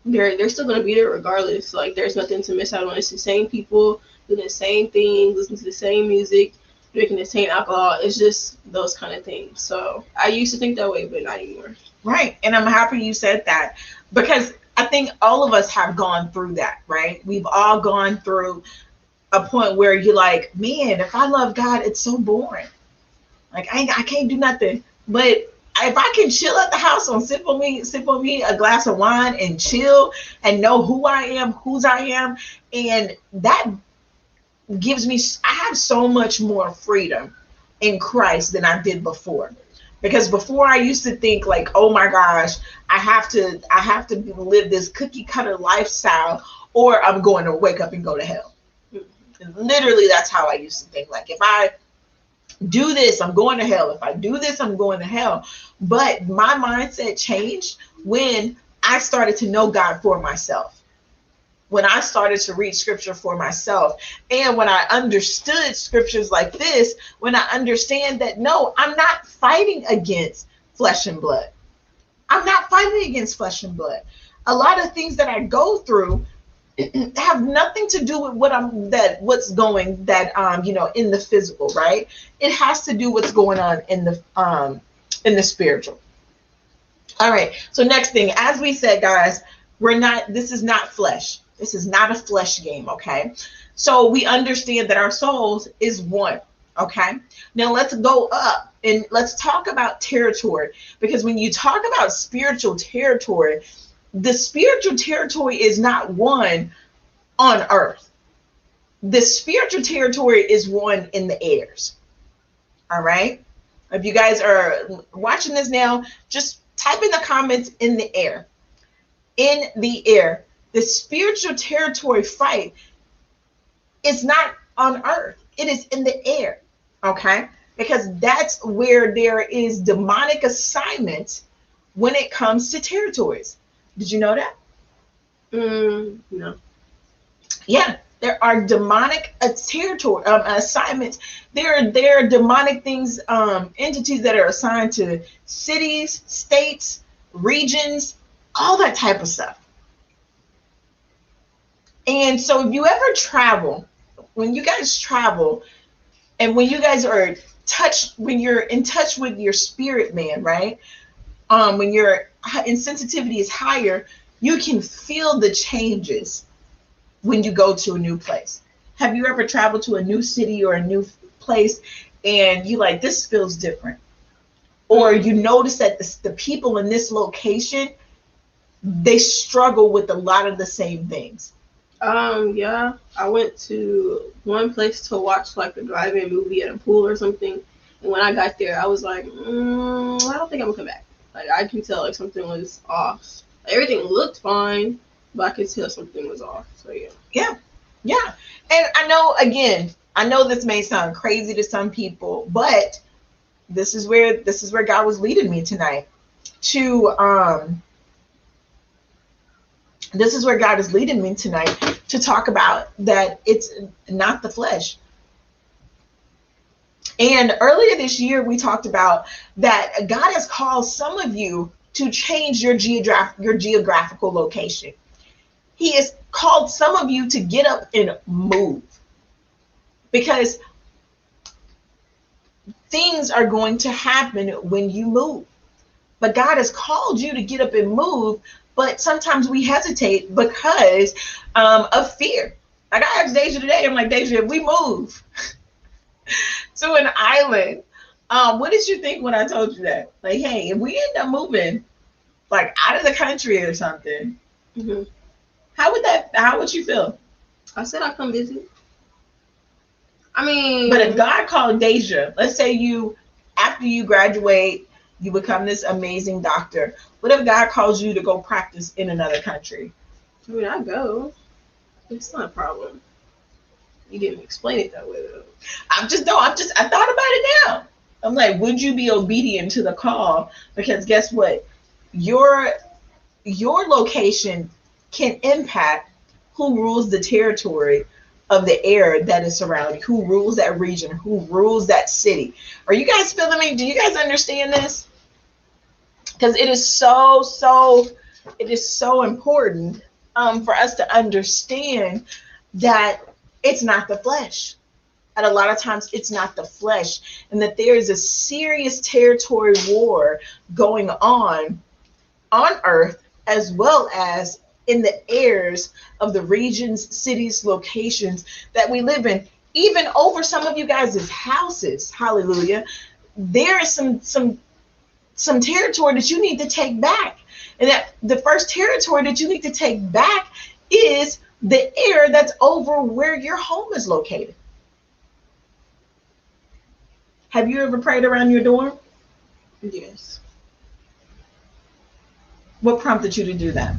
B: they're still gonna be there regardless. Like there's nothing to miss out on. It's the same people doing the same things, listening to the same music, drinking the same alcohol. It's just those kind of things. So I used to think that way, but not anymore.
A: Right. And I'm happy you said that, because I think all of us have gone through that, right? We've all gone through a point where you're like, man, if I love God, it's so boring. Like I can't do nothing. But if I can chill at the house and sip on me a glass of wine and chill and know who I am, whose I am, and that gives me, I have so much more freedom in Christ than I did before. Because before I used to think like, oh my gosh, I have to live this cookie cutter lifestyle or I'm going to wake up and go to hell. Literally, that's how I used to think. Like if I do this, I'm going to hell. If I do this, I'm going to hell. But my mindset changed when I started to know God for myself. When I started to read scripture for myself, and when I understood scriptures like this, when I understand that, no, I'm not fighting against flesh and blood. I'm not fighting against flesh and blood. A lot of things that I go through have nothing to do with what's going in the physical, right? It has to do what's going on in the spiritual. All right. So next thing, as we said, guys, this is not flesh. This is not a flesh game, okay? So we understand that our souls is one, okay? Now let's go up and let's talk about territory, because when you talk about spiritual territory, the spiritual territory is not one on earth. The spiritual territory is one in the airs, all right? If you guys are watching this now, just type in the comments in the air. In the air. The spiritual territory fight is not on earth. It is in the air, okay? Because that's where there is demonic assignments when it comes to territories. Did you know that?
B: No.
A: Yeah, there are demonic territory assignments. There are demonic things, entities that are assigned to cities, states, regions, all that type of stuff. And so if you ever travel, when you guys travel and when you guys are when you're in touch with your spirit man, right? When your insensitivity is higher, you can feel the changes when you go to a new place. Have you ever traveled to a new city or a new place and you like, this feels different? Or you notice that the people in this location, they struggle with a lot of the same things.
B: Yeah, I went to one place to watch like a drive-in movie at a pool or something. And when I got there, I was like, I don't think I'm gonna come back. Like I can tell like something was off. Like, everything looked fine, but I could tell something was off. So yeah.
A: Yeah. And I know, again, I know this may sound crazy to some people, but this is where God was leading me tonight to this is where God is leading me tonight to talk about that it's not the flesh. And earlier this year, we talked about that God has called some of you to change your geographical location. He has called some of you to get up and move, because things are going to happen when you move. But God has called you to get up and move, but sometimes we hesitate because of fear. Like I asked Deja today, I'm like, Deja, if we move to an island, what did you think when I told you that? Like, hey, if we end up moving like out of the country or something,
B: Mm-hmm.
A: how would you feel?
B: I said I'd come visit. I mean,
A: But if God called Deja, let's say after you graduate, you become this amazing doctor. What if God calls you to go practice in another country?
B: I mean, I go. It's not a problem. You didn't explain it that way though.
A: I thought about it now. I'm like, would you be obedient to the call? Because guess what? Your location can impact who rules the territory of the air that is surrounding, who rules that region, who rules that city. Are you guys feeling me? Do you guys understand this? Because it is so important for us to understand that it's not the flesh. And a lot of times it's not the flesh, and that there is a serious territory war going on earth, as well as in the airs of the regions, cities, locations that we live in, even over some of you guys' houses. Hallelujah. There is some territory that you need to take back. And that the first territory that you need to take back is the air that's over where your home is located. Have you ever prayed around your dorm?
B: Yes.
A: What prompted you to do that?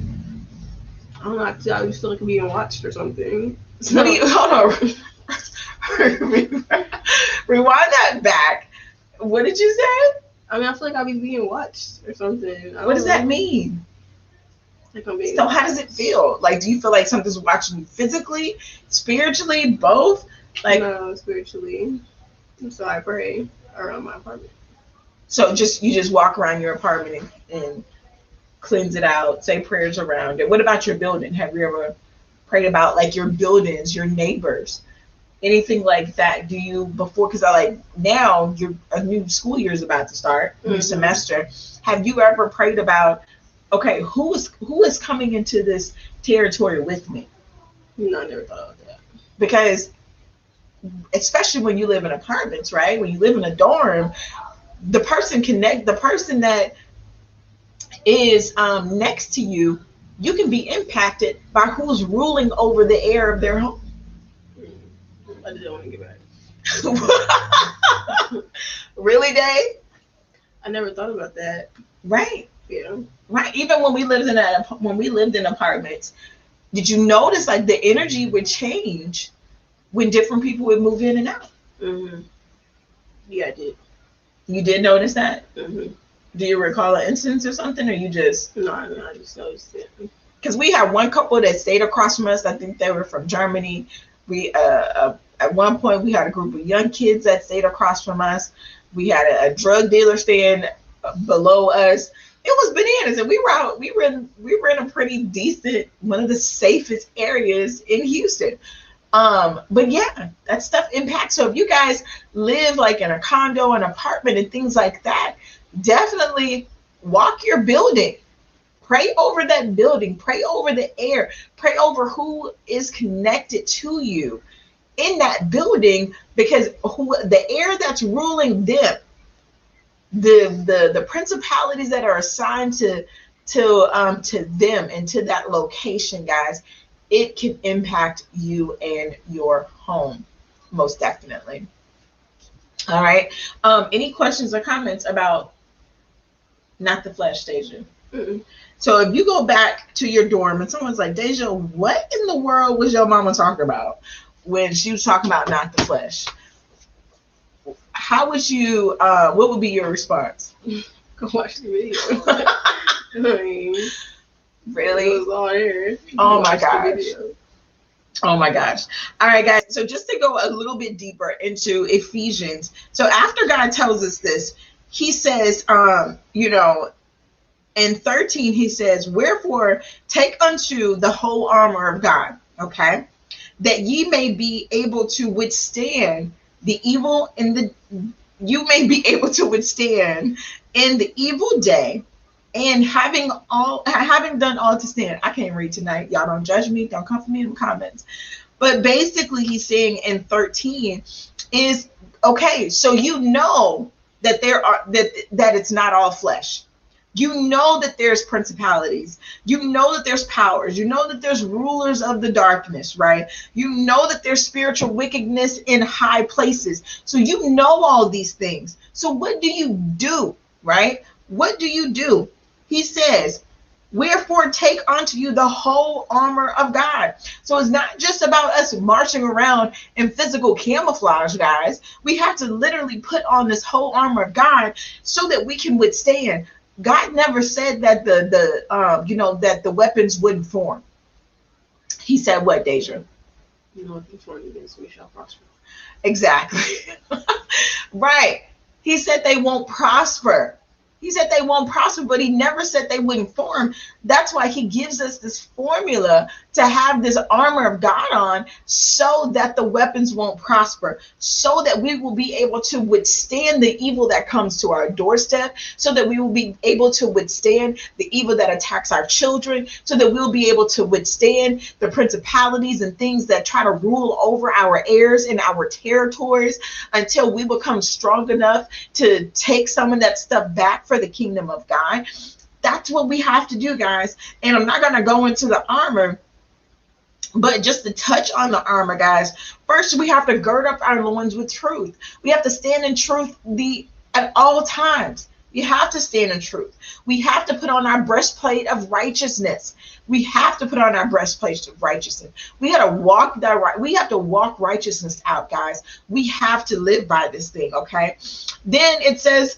B: I don't know. I just feel like I'm being watched or something.
A: So, what do you, hold on. Rewind that back. What did you say?
B: I mean, I feel like I'll be being watched or something.
A: What does that mean?
B: Like I'm being
A: So how does it feel? Like, do you feel like something's watching you physically, spiritually, both? Like,
B: no, spiritually. So I pray around my apartment.
A: So you just walk around your apartment and cleanse it out, say prayers around it. What about your building? Have you ever prayed about like your buildings, your neighbors, anything like that? Do you before? Because now a new school year is about to start, new semester. Have you ever prayed about, okay, who is coming into this territory with me?
B: No, I never thought about that.
A: Because especially when you live in apartments, right? When you live in a dorm, the person that is next to you, you can be impacted by who's ruling over the air of their home.
B: I just don't want to get back.
A: Really, Dave?
B: I never thought about that.
A: Right.
B: Yeah.
A: Right. Even when we lived in apartments, did you notice like the energy would change when different people would move in and out?
B: Mm-hmm. Yeah, I did.
A: You did notice that?
B: Mm-hmm.
A: Do you recall an instance or something, or you just?
B: No, I just noticed it.
A: Because we had one couple that stayed across from us. I think they were from Germany. We at one point we had a group of young kids that stayed across from us. We had a drug dealer staying below us. It was bananas, and we were in a pretty decent, one of the safest areas in Houston. But yeah, that stuff impacts. So if you guys live like in a condo, an apartment, and things like that, definitely walk your building. Pray over that building. Pray over the air. Pray over who is connected to you in that building, because the air that's ruling them, the principalities that are assigned to them and to that location, guys, it can impact you and your home, most definitely. All right. Any questions or comments about Not the flesh, Deja.
B: Mm-mm.
A: So if you go back to your dorm and someone's like, Deja, what in the world was your mama talking about when she was talking about not the flesh? How would you, what would be your response?
B: Go watch the video. I mean,
A: Really?
B: it was all there.
A: Oh my
B: Watch the
A: gosh.
B: video.
A: Oh my gosh. All right, guys. So just to go a little bit deeper into Ephesians. So after God tells us this, he says, in 13, he says, wherefore take unto the whole armor of God, okay, that ye may be able to withstand the evil you may be able to withstand in the evil day, and having done all to stand. I can't read tonight. Y'all don't judge me. Don't come for me in the comments. But basically, he's saying in 13 is, okay, so you know that that it's not all flesh. You know that there's principalities. You know that there's powers. You know that there's rulers of the darkness, right? You know that there's spiritual wickedness in high places. So you know all these things. So what do you do, right? What do you do? He says, wherefore take unto you the whole armor of God. So it's not just about us marching around in physical camouflage, guys. We have to literally put on this whole armor of God so that we can withstand. God never said that that the weapons wouldn't form. He said what, Deja?
B: No weapon formed against me shall prosper.
A: Exactly. Right. He said they won't prosper. He said they won't prosper, but he never said they wouldn't form. That's why he gives us this formula to have this armor of God on so that the weapons won't prosper, so that we will be able to withstand the evil that comes to our doorstep, so that we will be able to withstand the evil that attacks our children, so that we'll be able to withstand the principalities and things that try to rule over our heirs and our territories until we become strong enough to take some of that stuff back for the kingdom of God. That's what we have to do, guys. And I'm not going to go into the armor, but just to touch on the armor, guys. First, we have to gird up our loins with truth. We have to stand in truth at all times. You have to stand in truth. We have to put on our breastplate of righteousness. We have to put on our breastplate of righteousness. We got to walk that right. We have to walk righteousness out, guys. We have to live by this thing, okay? Then it says,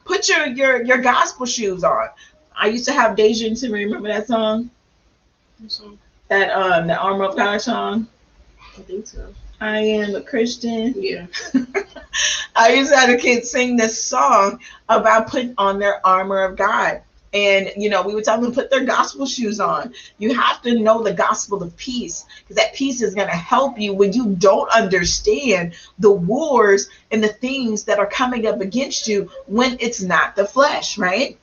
A: put your gospel shoes on. I used to have Deja and Timmy. Remember that song? That the Armor of God song?
B: I think so.
A: I am a Christian.
B: Yeah.
A: I used to have the kids sing this song about putting on their armor of God. And, we would tell them to put their gospel shoes on. You have to know the gospel of peace, because that peace is going to help you when you don't understand the wars and the things that are coming up against you when it's not the flesh, right?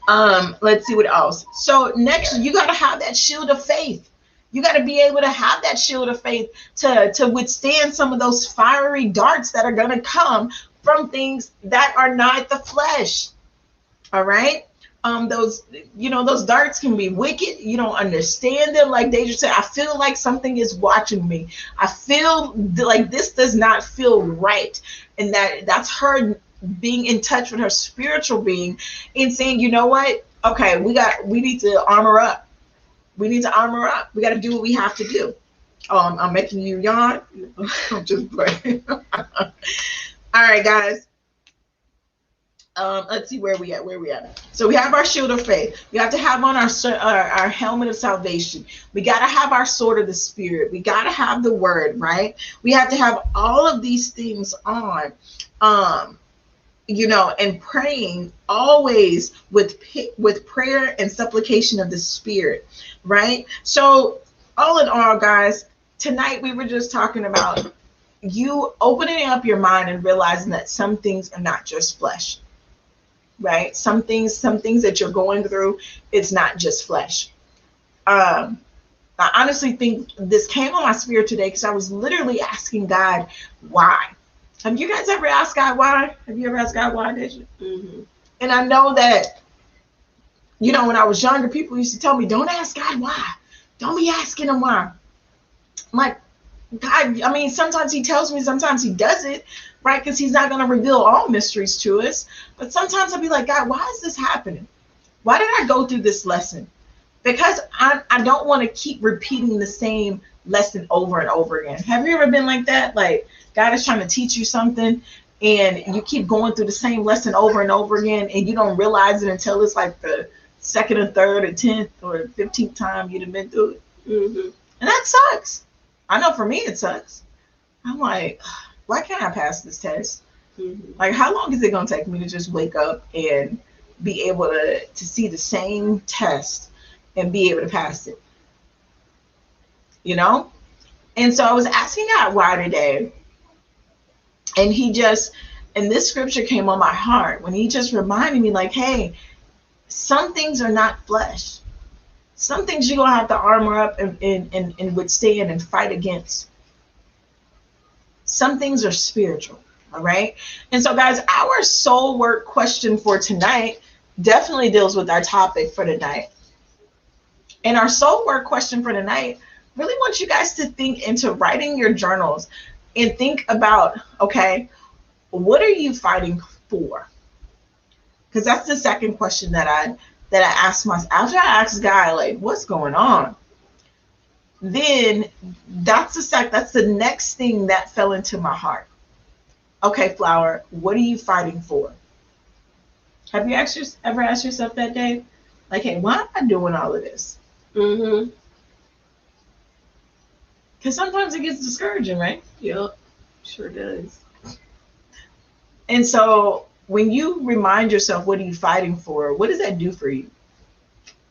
A: Let's see what else. So next, you got to have that shield of faith. You got to be able to have that shield of faith to withstand some of those fiery darts that are going to come from things that are not the flesh. All right. Those darts can be wicked. You don't understand them. Like Deja said, I feel like something is watching me. I feel like this does not feel right. And that's her being in touch with her spiritual being and saying, you know what? Okay, we need to armor up. We need to armor up. We got to do what we have to do. I'm making you yawn. I'm just playing. All right, guys. Let's see where we at. So we have our shield of faith. We have to have on our helmet of salvation. We got to have our sword of the spirit. We got to have the word, right? We have to have all of these things on, and praying always with prayer and supplication of the spirit, right? So all in all, guys, tonight we were just talking about you opening up your mind and realizing that some things are not just flesh. Right? Some things that you're going through, it's not just flesh. I honestly think this came on my spirit today because I was literally asking God why. Have you guys ever asked God why? Have you ever asked God why, did you?
B: Mm-hmm.
A: And I know that, when I was younger, people used to tell me, don't ask God why. Don't be asking him why. I'm like, God, I mean, sometimes he tells me, sometimes he doesn't, right? Because he's not going to reveal all mysteries to us. But sometimes I'll be like, God, why is this happening? Why did I go through this lesson? Because I don't want to keep repeating the same lesson over and over again. Have you ever been like that? Like, God is trying to teach you something and you keep going through the same lesson over and over again and you don't realize it until it's like the second or third or 10th or 15th time you've been through it.
B: Mm-hmm.
A: And that sucks. I know for me it sucks. I'm like, why can't I pass this test?
B: Mm-hmm.
A: Like, how long is it going to take me to just wake up and be able to see the same test and be able to pass it? You know? And so I was asking God why today. And this scripture came on my heart when he just reminded me, like, hey, some things are not flesh. Some things you're going to have to armor up and withstand and fight against. Some things are spiritual, all right? And so, guys, our soul work question for tonight definitely deals with our topic for tonight. And our soul work question for tonight really wants you guys to think into writing your journals and think about, okay, what are you fighting for? Because that's the second question that I asked myself after I asked God, like, what's going on? Then that's the next thing that fell into my heart. Okay, Flower, what are you fighting for? Have you ever asked yourself that day? Like, hey, why am I doing all of this?
B: Mm-hmm.
A: Because sometimes it gets discouraging, right?
B: Yep, sure does.
A: And so when you remind yourself, what are you fighting for? What does that do for you?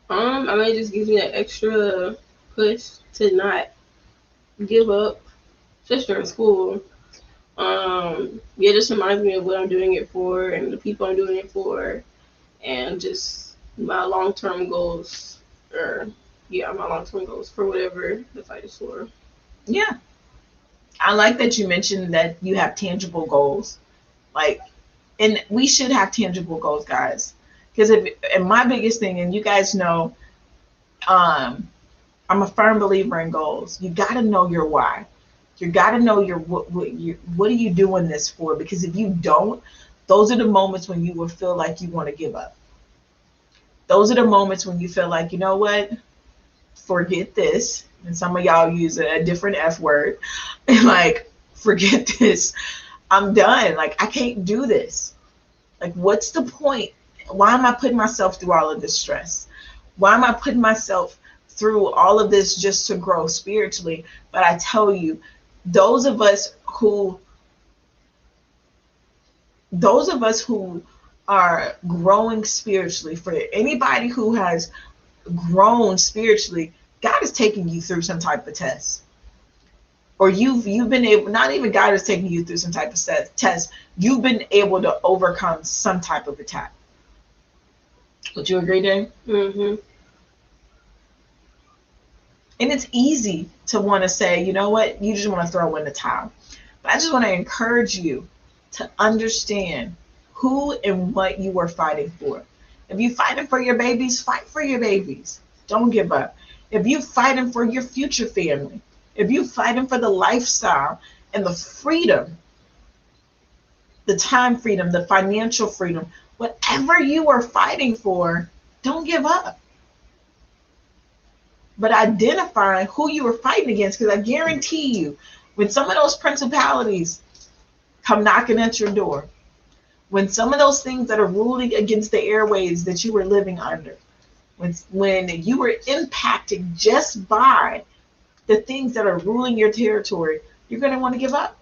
B: I mean, it just gives me an extra push to not give up, especially in school. Yeah, it just reminds me of what I'm doing it for and the people I'm doing it for, and just my long-term goals, my long-term goals for whatever the fight is for.
A: Yeah. I like that you mentioned that you have tangible goals. Like, and we should have tangible goals, guys. Because and my biggest thing, and you guys know, I'm a firm believer in goals. You got to know your why. You got to know what are you doing this for? Because if you don't, those are the moments when you will feel like you want to give up. Those are the moments when you feel like, you know what? Forget this. And some of y'all use a different F word. Like, forget this. I'm done. Like, I can't do this. Like, what's the point? Why am I putting myself through all of this stress? Why am I putting myself through all of this just to grow spiritually? But I tell you, those of us who are growing spiritually, for anybody who has grown spiritually, God is taking you through some type of test. Or you've been able, not even God is taking you through some type of test, you've been able to overcome some type of attack. Would you agree, Dave?
B: Mm-hmm.
A: And it's easy to want to say, you know what, you just want to throw in the towel. But I just want to encourage you to understand who and what you are fighting for. If you're fighting for your babies, fight for your babies. Don't give up. If you're fighting for your future family, if you're fighting for the lifestyle and the freedom, the time freedom, the financial freedom, whatever you are fighting for, don't give up. But identify who you are fighting against, because I guarantee you, when some of those principalities come knocking at your door, when some of those things that are ruling against the airways that you were living under, when you were impacted just by the things that are ruling your territory, you're going to want to give up.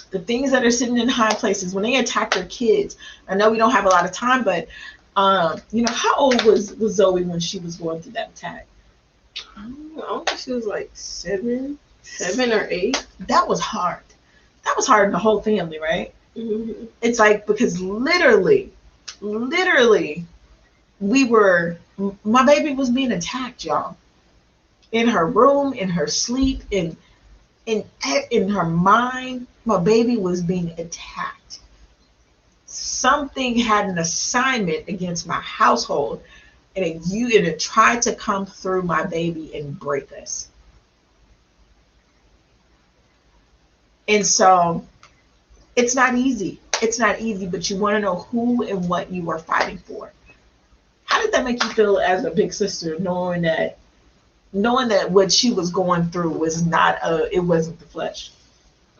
A: The things that are sitting in high places, when they attack their kids, I know we don't have a lot of time, but how old was Zoe when she was going through that attack?
B: I don't think she was like 7 or 8.
A: That was hard. That was hard on the whole family, right?
B: Mm-hmm.
A: It's like, because literally, my baby was being attacked, y'all. In her room, in her sleep, in her mind, my baby was being attacked. Something had an assignment against my household, and it tried to come through my baby and break us. And so it's not easy. It's not easy, but you want to know who and what you are fighting for. How did that make you feel as a big sister, knowing that what she was going through was not it wasn't the flesh?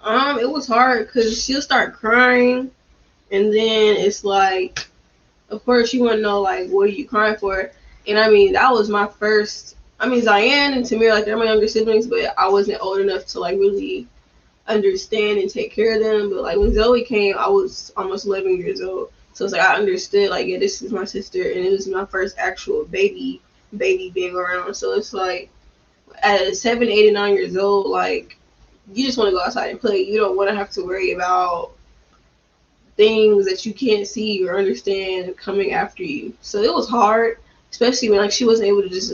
B: It was hard because she'll start crying, and then it's like, of course, you want to know, like, what are you crying for? And I mean, that was my first. I mean, Zion and Tamir, like, they're my younger siblings, but I wasn't old enough to, like, really understand and take care of them. But, like, when Zoe came, I was almost 11 years old. So it's like I understood, like, yeah, this is my sister, and it was my first actual baby being around. So it's like, at 7, 8, and 9 years old, like, you just want to go outside and play. You don't want to have to worry about things that you can't see or understand coming after you. So it was hard, especially when, like, she wasn't able to just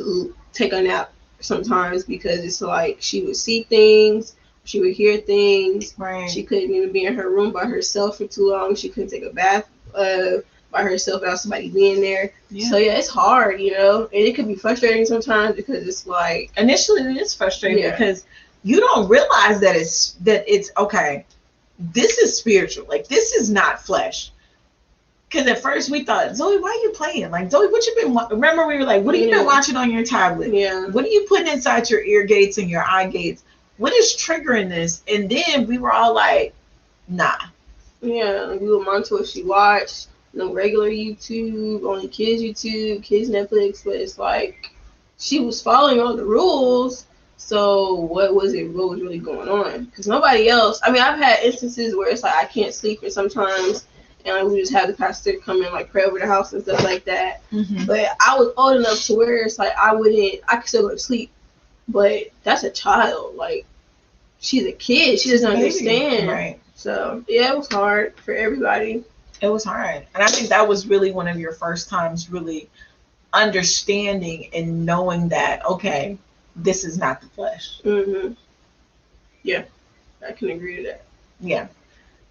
B: take a nap sometimes, because it's like she would see things, she would hear things.
A: Right.
B: She couldn't even be in her room by herself for too long. She couldn't take a bath by herself without somebody being there. Yeah. So yeah, it's hard, you know, and it can be frustrating sometimes, because it's like,
A: initially it is frustrating, because you don't realize that it's okay. This is spiritual. Like, this is not flesh. Because at first we thought, Zoe, why are you playing? Like, Zoe, what you been? Remember, we were like, what have you been watching on your tablet?
B: Yeah.
A: What are you putting inside your ear gates and your eye gates? What is triggering this? And then we were all like, nah.
B: Yeah, we would monitor what she watched. No regular YouTube, only kids YouTube, kids Netflix. But it's like, she was following all the rules. So what was really going on? Because nobody else. I mean, I've had instances where it's like I can't sleep for sometimes, and like, we just have the pastor come and like pray over the house and stuff like that.
A: Mm-hmm.
B: But I was old enough to where it's like I could still go to sleep, but that's a child. Like, she's a kid. She doesn't understand.
A: Right.
B: So yeah, it was hard for everybody.
A: It was hard, and I think that was really one of your first times really understanding and knowing that, okay, this is not the flesh.
B: Mm-hmm. Yeah, I can agree to that.
A: Yeah.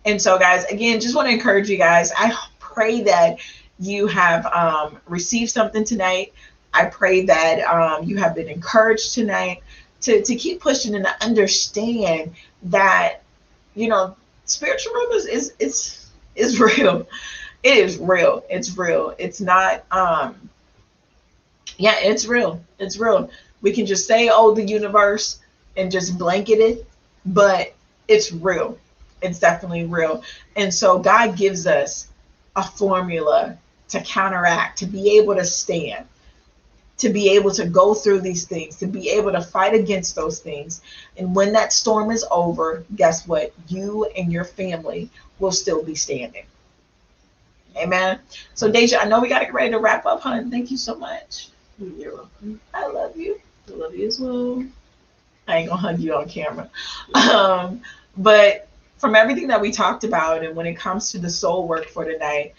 A: And so, guys, again, just want to encourage you guys. I pray that you have received something tonight. I pray that you have been encouraged tonight to keep pushing and to understand that, you know, spiritual realm is real. It is real. It's real. It's not, it's real. It's real. We can just say, oh, the universe, and just blanket it, but it's real. It's definitely real. And so God gives us a formula to counteract, to be able to stand, to be able to go through these things, to be able to fight against those things. And when that storm is over, guess what? You and your family will still be standing. Amen. So Deja, I know we got to get ready to wrap up, hon. Thank you so much.
B: You're welcome.
A: I love you.
B: I love you as well.
A: I ain't gonna hug you on camera. But from everything that we talked about, and when it comes to the soul work for tonight,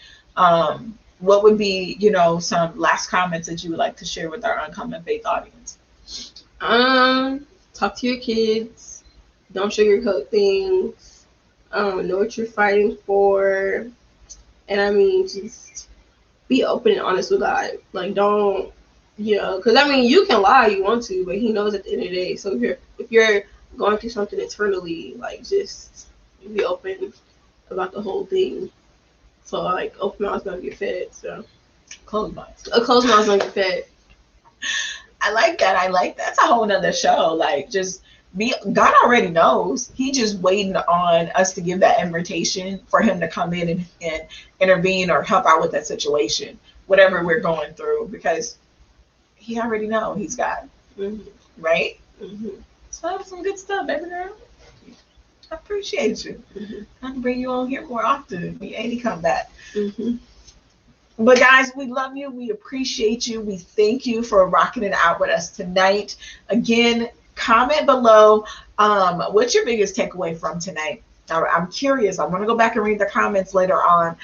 A: what would be, you know, some last comments that you would like to share with our Uncommon Faith audience?
B: Talk to your kids. Don't sugarcoat things. Know what you're fighting for. And I mean, just be open and honest with God. Like, don't, you know, because I mean, you can lie you want to, but He knows at the end of the day. So if you're going through something internally, like, just be open about the whole thing. So like, open mouth's gonna get fed. So
A: closed mouth's
B: gonna get fed.
A: I like that. That's a whole nother show. Like, just God already knows. He just waiting on us to give that invitation for Him to come in and intervene or help out with that situation, whatever we're going through, because He already know. He's God.
B: Mm-hmm.
A: Right?
B: Mm-hmm.
A: So that's some good stuff, baby girl. I appreciate you.
B: Mm-hmm.
A: I can bring you on here more often. We ain't come back.
B: Mm-hmm.
A: But guys, we love you. We appreciate you. We thank you for rocking it out with us tonight. Again, comment below. What's your biggest takeaway from tonight? I'm curious. I want to go back and read the comments later on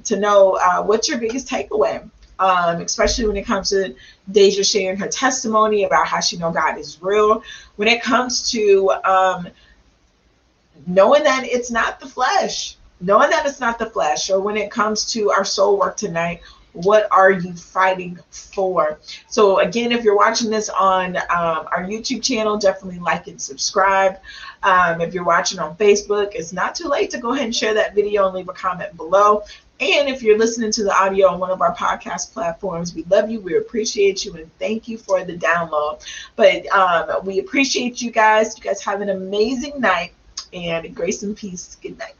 A: to know what's your biggest takeaway, especially when it comes to Deja sharing her testimony about how she know God is real. When it comes to knowing that it's not the flesh, or when it comes to our soul work tonight, What are you fighting for? So again, if you're watching this on our YouTube channel, definitely like and subscribe. If you're watching on Facebook, it's not too late to go ahead and share that video and leave a comment below. And if you're listening to the audio on one of our podcast platforms, we love you, we appreciate you, and thank you for the download. But we appreciate you guys. You guys have an amazing night, and grace and peace. Good night.